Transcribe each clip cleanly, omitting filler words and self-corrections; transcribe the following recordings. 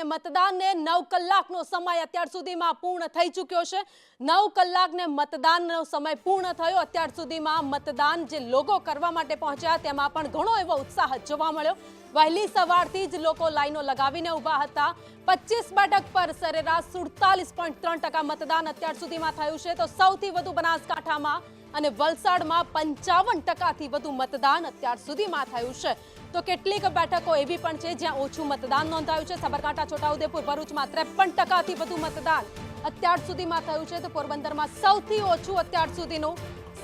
અને મતદાનને 9 કલાકનો સમય અત્યાર સુધીમાં પૂર્ણ થઈ ચૂક્યો છે। 9 કલાકને મતદાનનો સમય પૂર્ણ થયો। અત્યાર સુધીમાં મતદાન જે લોકો કરવા માટે પહોંચ્યા તેમાં પણ ઘણો એવો ઉત્સાહ જોવા મળ્યો। વહેલી સવારથી જ લોકો લાઈનો લગાવીને ઊભા હતા। 25 બેઠક પર સરેરાશ 47.3% મતદાન અત્યાર સુધીમાં થયું છે, તો સૌથી વધુ બનાસકાંઠામાં અને વલસાડમાં 55%થી વધુ મતદાન અત્યાર સુધીમાં થયું છે। તો કેટલીક બેઠકો એવી પણ છે જ્યાં ઓછું મતદાન નોંધાયું છે। સાબરકાંઠા, છોટાઉદેપુર, ભરૂચમાં 53%થી વધુ મતદાન અત્યાર સુધીમાં થયું છે, તો પોરબંદરમાં સૌથી ઓછું અત્યાર સુધીનું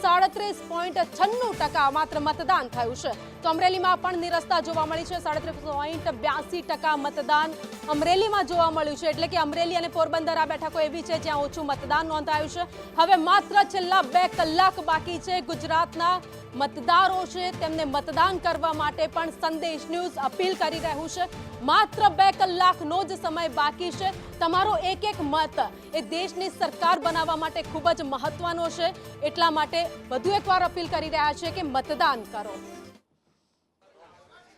37.96% માત્ર મતદાન થયું છે। તો અમરેલીમાં પણ નિરસ્તા જોવા મળી છે। 37.82% મતદાન અમરેલીમાં જોવા મળ્યું છે, એટલે કે અમરેલી અને પોરબંદર આ બેઠકો એવી છે જ્યાં ઓછું મતદાન નોંધાયું છે। હવે માત્ર છેલ્લા 2 કલાક બાકી છે। ગુજરાતના મતદારો છે તેમને મતદાન કરવા માટે પણ સંદેશ ન્યૂઝ અપીલ કરી રહ્યું છે। માત્ર 2 કલાકનો જ સમય બાકી છે। તમારો એક એક મત એ દેશની સરકાર બનાવવા માટે ખૂબ જ મહત્વનો છે, એટલા માટે વધુ એકવાર અપીલ કરી રહ્યા છે કે મતદાન કરો।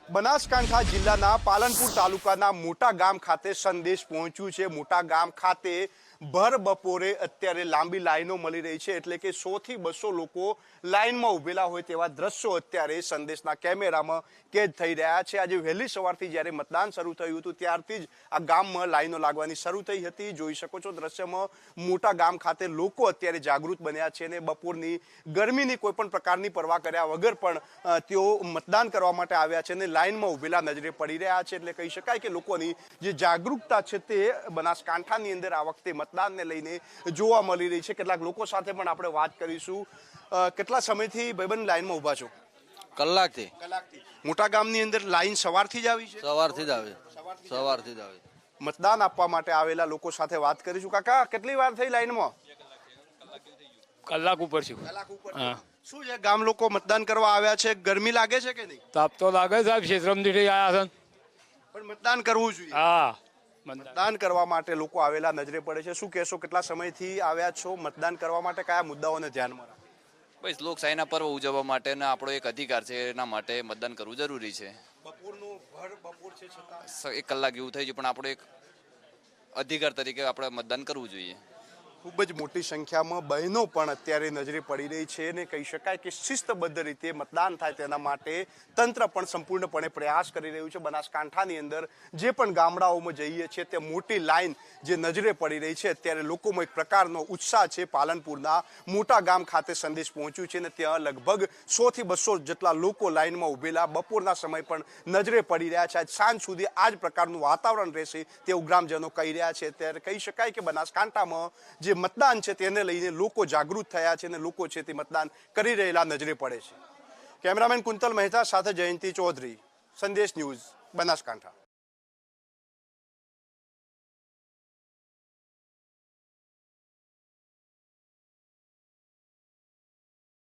બનાસકાંઠા જિલ્લાના પાલનપુર તાલુકાના મોટા ગામ ખાતે સંદેશ પહોંચ્યું છે। મોટા ગામ ખાતે ભર બપોરે અત્યારે લાંબી લાઈનો મળી રહી છે, એટલે કે 100 થી 200 લોકો લાઈનમાં ઉભેલા હોય તેવા દ્રશ્યો અત્યારે સંદેશના કેમેરામાં કેદ થઈ રહ્યા છે। આજે વહેલી સવારથી જ્યારે મતદાન શરૂ થયું હતું ત્યારથી જ આ ગામમાં લાઈનો લાગવાની શરૂ થઈ હતી। જોઈ શકો છો દ્રશ્યમાં મોટા ગામ ખાતે લોકો અત્યારે જાગૃત બન્યા છે અને બપોરની ગરમીની કોઈ પણ પ્રકારની પરવા કર્યા વગર પણ તેઓ મતદાન કરવા માટે આવ્યા છે અને લાઈનમાં ઉભેલા નજરે પડી રહ્યા છે। એટલે કહી શકાય કે લોકોની જે જાગૃતતા છે તે બનાસકાંઠાની અંદર આ વખતે મતદાનને લઈને જોવા મળી રહી છે। કેટલાક લોકો સાથે પણ આપણે વાત કરીશું। કેટલા સમયથી ભાઈબંધ લાઈનમાં ઉભા છો? કલાકથી। મોટા ગામની અંદર લાઈન સવારથી જ આવી છે? સવારથી જ આવે। મતદાન આપવા માટે આવેલા લોકો સાથે વાત કરીશું। કાકા, કેટલી વાર થઈ લાઈનમાં? કલાક ઉપર છે। શું છે, ગામ લોકો મતદાન કરવા આવ્યા છે, ગરમી લાગે છે કે નહીં? તાપ તો લાગે સાહેબ, ક્ષેત્રમથી આવ્યા છે પણ મતદાન કરવું જોઈએ। હા, મતદાન કરવા માટે લોકો આવેલા નજરે પડે છે। શું કહેશો, કેટલા સમયથી આવ્યા છો મતદાન કરવા માટે? કયા મુદ્દાઓને ધ્યાનમાં રાખો? બસ લોકશાહીના પર્વ ઉજવવા માટે ને આપણો એક અધિકાર છે, એના માટે મતદાન કરવું જરૂરી છે। બપોરનું ભર બપોર છે છતાં 1 કલાક જેવું થઈ ગયું, પણ આપણો એક અધિકાર તરીકે આપણે મતદાન કરવું જોઈએ। ખૂબ જ મોટી સંખ્યામાં બહેનો પણ અત્યારે નજરે પડી રહી છે અને કહી શકાય કે શિસ્તબદ્ધ રીતે મતદાન થાય તેના માટે તંત્ર પણ સંપૂર્ણપણે પ્રયાસ કરી રહ્યું છે। બનાસકાંઠાની અંદર જે પણ ગામડાઓમાં જઈએ છીએ તે મોટી લાઈન જે નજરે પડી રહી છે। અત્યારે લોકોમાં એક પ્રકારનો ઉત્સાહ છે। પાલનપુરના મોટા ગામ ખાતે સંદેશ પહોંચ્યું છે અને ત્યાં લગભગ 100 થી 200 જેટલા લોકો લાઈનમાં ઉભેલા બપોરના સમય પણ નજરે પડી રહ્યા છે। આજ સાંજ સુધી આ જ પ્રકારનું વાતાવરણ રહેશે તેવું ગ્રામજનો કહી રહ્યા છે। ત્યારે કહી શકાય કે બનાસકાંઠામાં જે મતદાન છે તેને લઈને લોકો જાગૃત થયા છે અને લોકો છે તે મતદાન કરી રહેલા નજરે પડે છે। કેમેરામેન કુંતલ મહેતા સાથે જયંતિ ચૌધરી, સંદેશ ન્યૂઝ, બનાસકાંઠા।